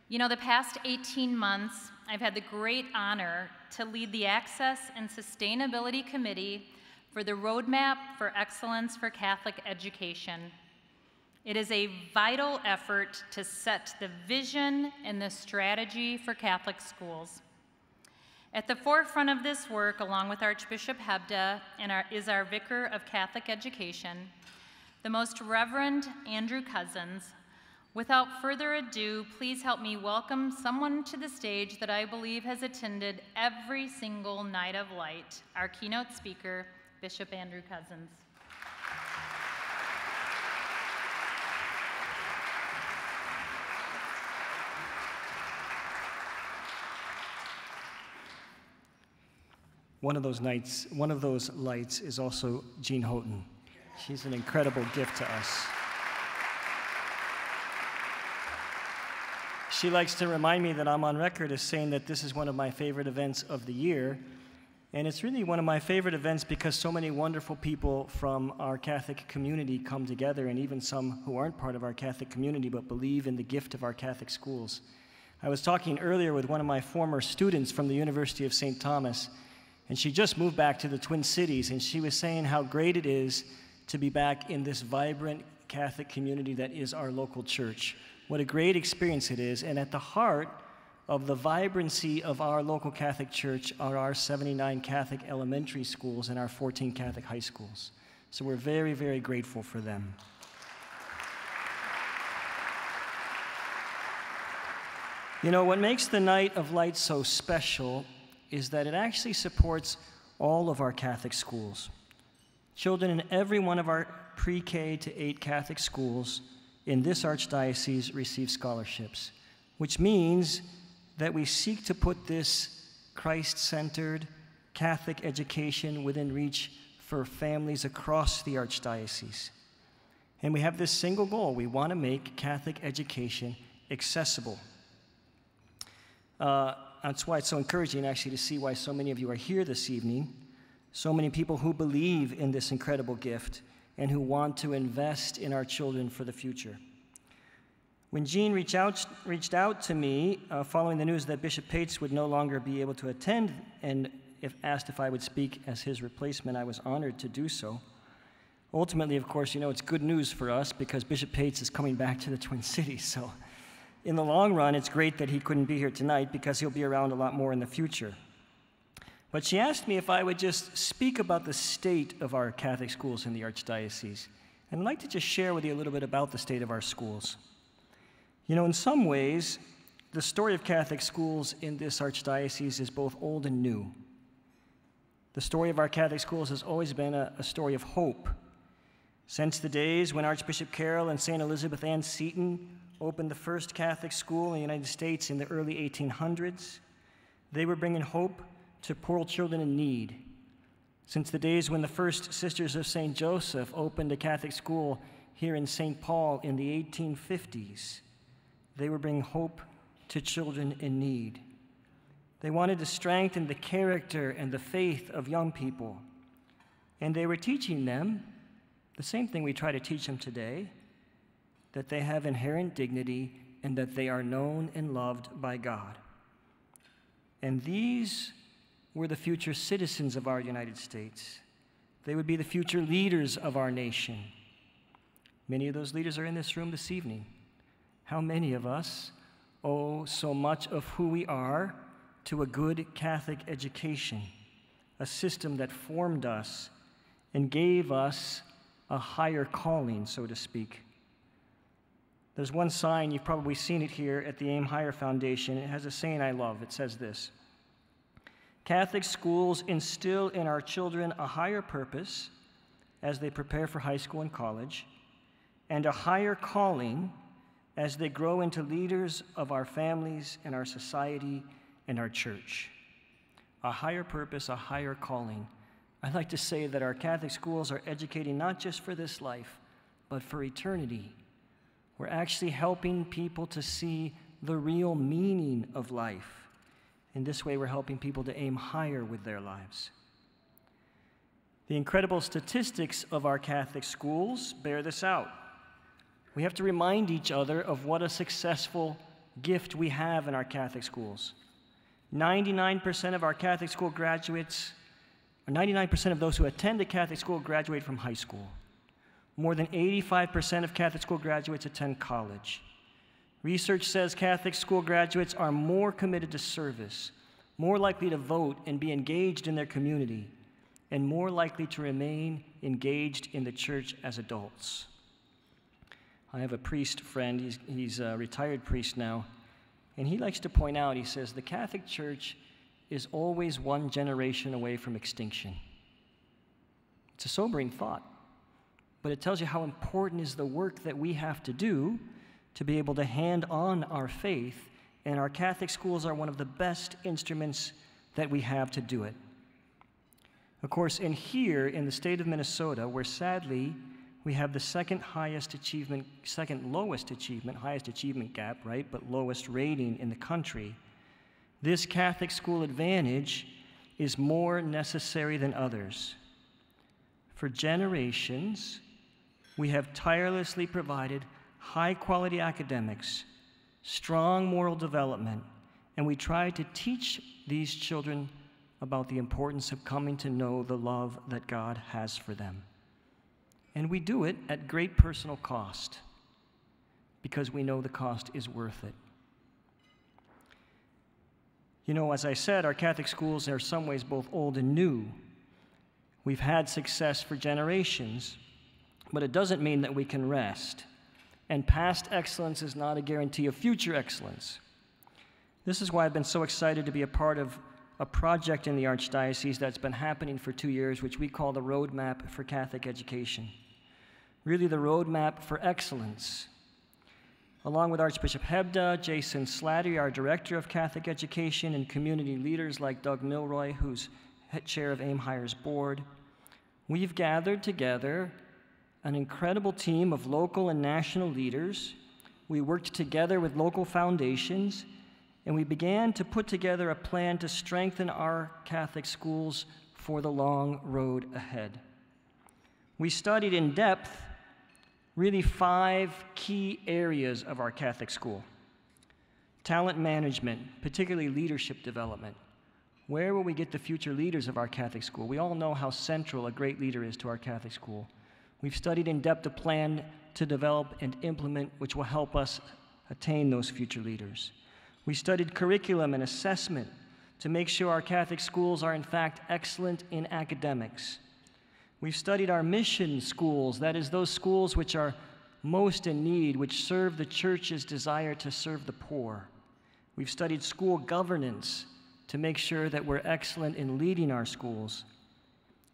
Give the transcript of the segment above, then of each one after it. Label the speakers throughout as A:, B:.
A: You know, the past 18 months, I've had the great honor to lead the Access and Sustainability Committee for the Roadmap for Excellence for Catholic Education. It is a vital effort to set the vision and the strategy for Catholic schools. At the forefront of this work, along with Archbishop Hebda, is our Vicar of Catholic Education, the Most Reverend Andrew Cozzens. Without further ado, please help me welcome someone to the stage that I believe has attended every single night of light, our keynote speaker, Bishop Andrew Cozzens.
B: One of those lights is also Jean Houghton. She's an incredible gift to us. She likes to remind me that I'm on record as saying that this is one of my favorite events of the year. And it's really one of my favorite events because so many wonderful people from our Catholic community come together, and even some who aren't part of our Catholic community but believe in the gift of our Catholic schools. I was talking earlier with one of my former students from the University of St. Thomas, and she just moved back to the Twin Cities, and she was saying how great it is to be back in this vibrant Catholic community that is our local church. What a great experience it is, and at the heart of the vibrancy of our local Catholic church are our 79 Catholic elementary schools and our 14 Catholic high schools. So we're very, very grateful for them. You know, what makes the Night of Light so special is that it actually supports all of our Catholic schools. Children in every one of our pre-K to 8 Catholic schools in this archdiocese receive scholarships, which means that we seek to put this Christ-centered Catholic education within reach for families across the archdiocese. And we have this single goal: we want to make Catholic education accessible. That's why it's so encouraging, actually, to see why so many of you are here this evening, so many people who believe in this incredible gift and who want to invest in our children for the future. When Jean reached out to me following the news that Bishop Pates would no longer be able to attend, and asked if I would speak as his replacement, I was honored to do so. Ultimately, of course, you know, it's good news for us because Bishop Pates is coming back to the Twin Cities. So in the long run, it's great that he couldn't be here tonight because he'll be around a lot more in the future. But she asked me if I would just speak about the state of our Catholic schools in the Archdiocese. And I'd like to just share with you a little bit about the state of our schools. You know, in some ways, the story of Catholic schools in this Archdiocese is both old and new. The story of our Catholic schools has always been a story of hope. Since the days when Archbishop Carroll and St. Elizabeth Ann Seton opened the first Catholic school in the United States in the early 1800s, they were bringing hope to poor children in need. Since the days when the first Sisters of St. Joseph opened a Catholic school here in St. Paul in the 1850s, they were bringing hope to children in need. They wanted to strengthen the character and the faith of young people. And they were teaching them the same thing we try to teach them today, that they have inherent dignity and that they are known and loved by God. And these were the future citizens of our United States. They would be the future leaders of our nation. Many of those leaders are in this room this evening. How many of us owe so much of who we are to a good Catholic education, a system that formed us and gave us a higher calling, so to speak? There's one sign, you've probably seen it here at the Aim Higher Foundation. It has a saying I love. It says this: Catholic schools instill in our children a higher purpose as they prepare for high school and college, and a higher calling as they grow into leaders of our families and our society and our church. A higher purpose, a higher calling. I'd like to say that our Catholic schools are educating not just for this life, but for eternity. We're actually helping people to see the real meaning of life. In this way, we're helping people to aim higher with their lives. The incredible statistics of our Catholic schools bear this out. We have to remind each other of what a successful gift we have in our Catholic schools. 99% of our Catholic school graduates, or 99% of those who attend a Catholic school graduate from high school. More than 85% of Catholic school graduates attend college. Research says Catholic school graduates are more committed to service, more likely to vote and be engaged in their community, and more likely to remain engaged in the church as adults. I have a priest friend, he's a retired priest now, and he likes to point out, he says, the Catholic Church is always one generation away from extinction. It's a sobering thought, but it tells you how important is the work that we have to do to be able to hand on our faith, and our Catholic schools are one of the best instruments that we have to do it. Of course, here in the state of Minnesota, where sadly we have the second lowest achievement gap, right, but lowest rating in the country, this Catholic school advantage is more necessary than others. For generations, we have tirelessly provided high-quality academics, strong moral development, and we try to teach these children about the importance of coming to know the love that God has for them. And we do it at great personal cost because we know the cost is worth it. You know, as I said, our Catholic schools are in some ways both old and new. We've had success for generations, but it doesn't mean that we can rest. And past excellence is not a guarantee of future excellence. This is why I've been so excited to be a part of a project in the Archdiocese that's been happening for 2 years, which we call the Roadmap for Catholic Education. Really the roadmap for excellence. Along with Archbishop Hebda, Jason Slattery, our Director of Catholic Education, and community leaders like Doug Milroy, who's chair of AIM Hire's board, we've gathered together an incredible team of local and national leaders. We worked together with local foundations, and we began to put together a plan to strengthen our Catholic schools for the long road ahead. We studied in depth really 5 key areas of our Catholic school. Talent management, particularly leadership development. Where will we get the future leaders of our Catholic school? We all know how central a great leader is to our Catholic school. We've studied in depth a plan to develop and implement which will help us attain those future leaders. We studied curriculum and assessment to make sure our Catholic schools are in fact excellent in academics. We've studied our mission schools, that is, those schools which are most in need, which serve the church's desire to serve the poor. We've studied school governance to make sure that we're excellent in leading our schools.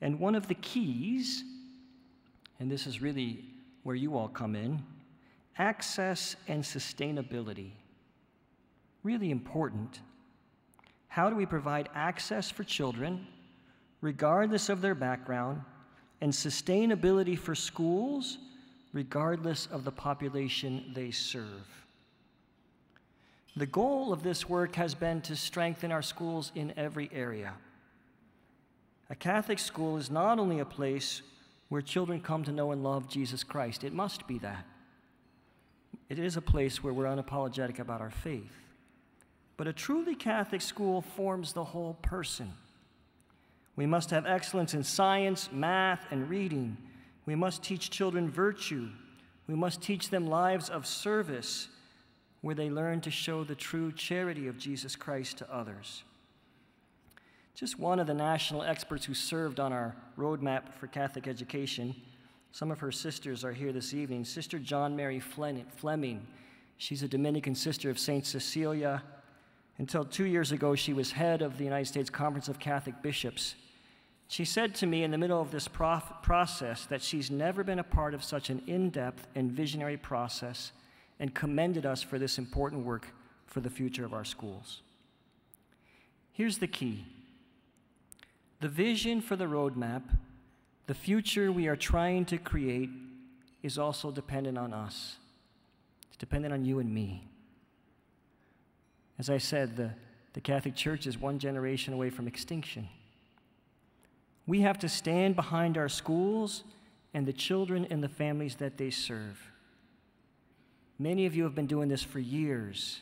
B: And one of the keys, and this is really where you all come in, access and sustainability. Really important. How do we provide access for children, regardless of their background, and sustainability for schools, regardless of the population they serve? The goal of this work has been to strengthen our schools in every area. A Catholic school is not only a place where children come to know and love Jesus Christ. It must be that. It is a place where we're unapologetic about our faith. But a truly Catholic school forms the whole person. We must have excellence in science, math, and reading. We must teach children virtue. We must teach them lives of service where they learn to show the true charity of Jesus Christ to others. Just one of the national experts who served on our roadmap for Catholic education, some of her sisters are here this evening. Sister John Mary Fleming. She's a Dominican sister of St. Cecilia. Until 2 years ago, she was head of the United States Conference of Catholic Bishops. She said to me in the middle of this process that she's never been a part of such an in-depth and visionary process, and commended us for this important work for the future of our schools. Here's the key. The vision for the roadmap, the future we are trying to create, is also dependent on us. It's dependent on you and me. As I said, the Catholic Church is one generation away from extinction. We have to stand behind our schools and the children and the families that they serve. Many of you have been doing this for years,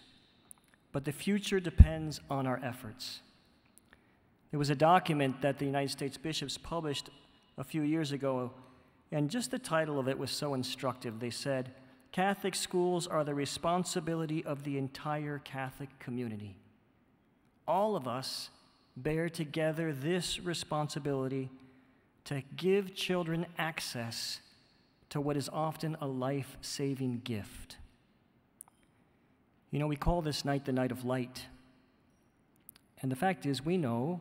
B: but the future depends on our efforts. There was a document that the United States bishops published a few years ago, and just the title of it was so instructive. They said, "Catholic schools are the responsibility of the entire Catholic community." All of us bear together this responsibility to give children access to what is often a life-saving gift. You know, we call this night the night of light. And the fact is, we know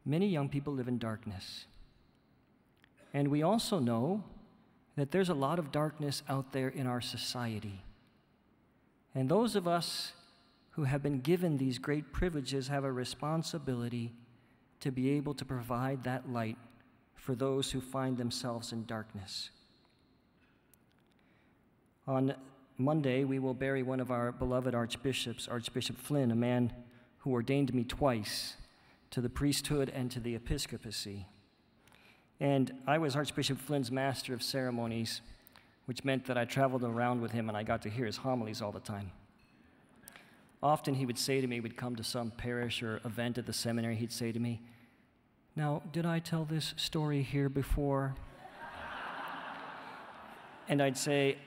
B: many young people live in darkness. And we also know that there's a lot of darkness out there in our society. And those of us who have been given these great privileges have a responsibility to be able to provide that light for those who find themselves in darkness. On Monday, we will bury one of our beloved archbishops, Archbishop Flynn, a man who ordained me twice to the priesthood and to the episcopacy. And I was Archbishop Flynn's master of ceremonies, which meant that I traveled around with him and I got to hear his homilies all the time. Often he would say to me, we'd come to some parish or event at the seminary, he'd say to me, "Now, did I tell this story here before?" And I'd say,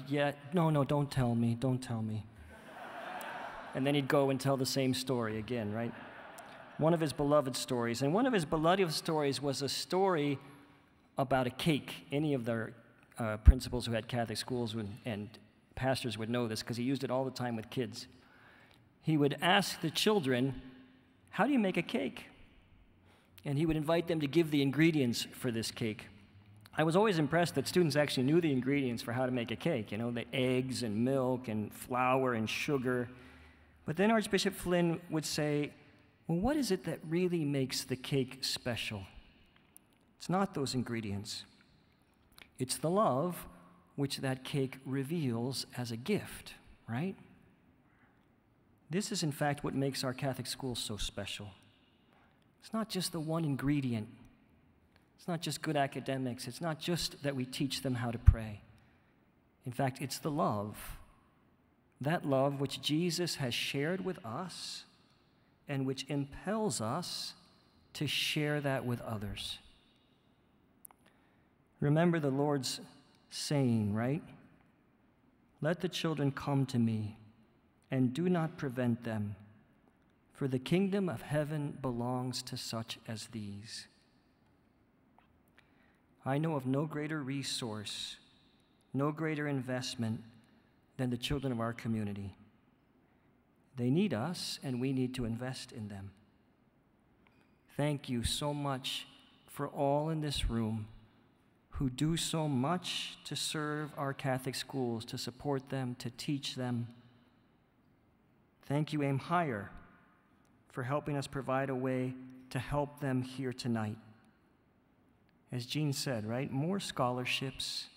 B: "Yeah, no, don't tell me. And then he'd go and tell the same story again, right? One of his beloved stories. And one of his beloved stories was a story about a cake. Any of the principals who had Catholic schools and pastors would know this because he used it all the time with kids. He would ask the children, "How do you make a cake?" And he would invite them to give the ingredients for this cake. I was always impressed that students actually knew the ingredients for how to make a cake, you know, the eggs and milk and flour and sugar. But then Archbishop Flynn would say, "Well, what is it that really makes the cake special? It's not those ingredients. It's the love which that cake reveals as a gift," right? This is, in fact, what makes our Catholic schools so special. It's not just the one ingredient. It's not just good academics. It's not just that we teach them how to pray. In fact, it's the love. That love which Jesus has shared with us and which impels us to share that with others. Remember the Lord's saying, right? "Let the children come to me, and do not prevent them, for the kingdom of heaven belongs to such as these." I know of no greater resource, no greater investment than the children of our community. They need us, and we need to invest in them. Thank you so much for all in this room who do so much to serve our Catholic schools, to support them, to teach them. Thank you, Aim Higher, for helping us provide a way to help them here tonight. As Jean said, right, more scholarships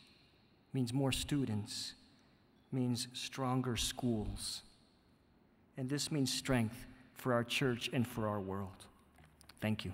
B: means more students, means stronger schools. And this means strength for our church and for our world. Thank you.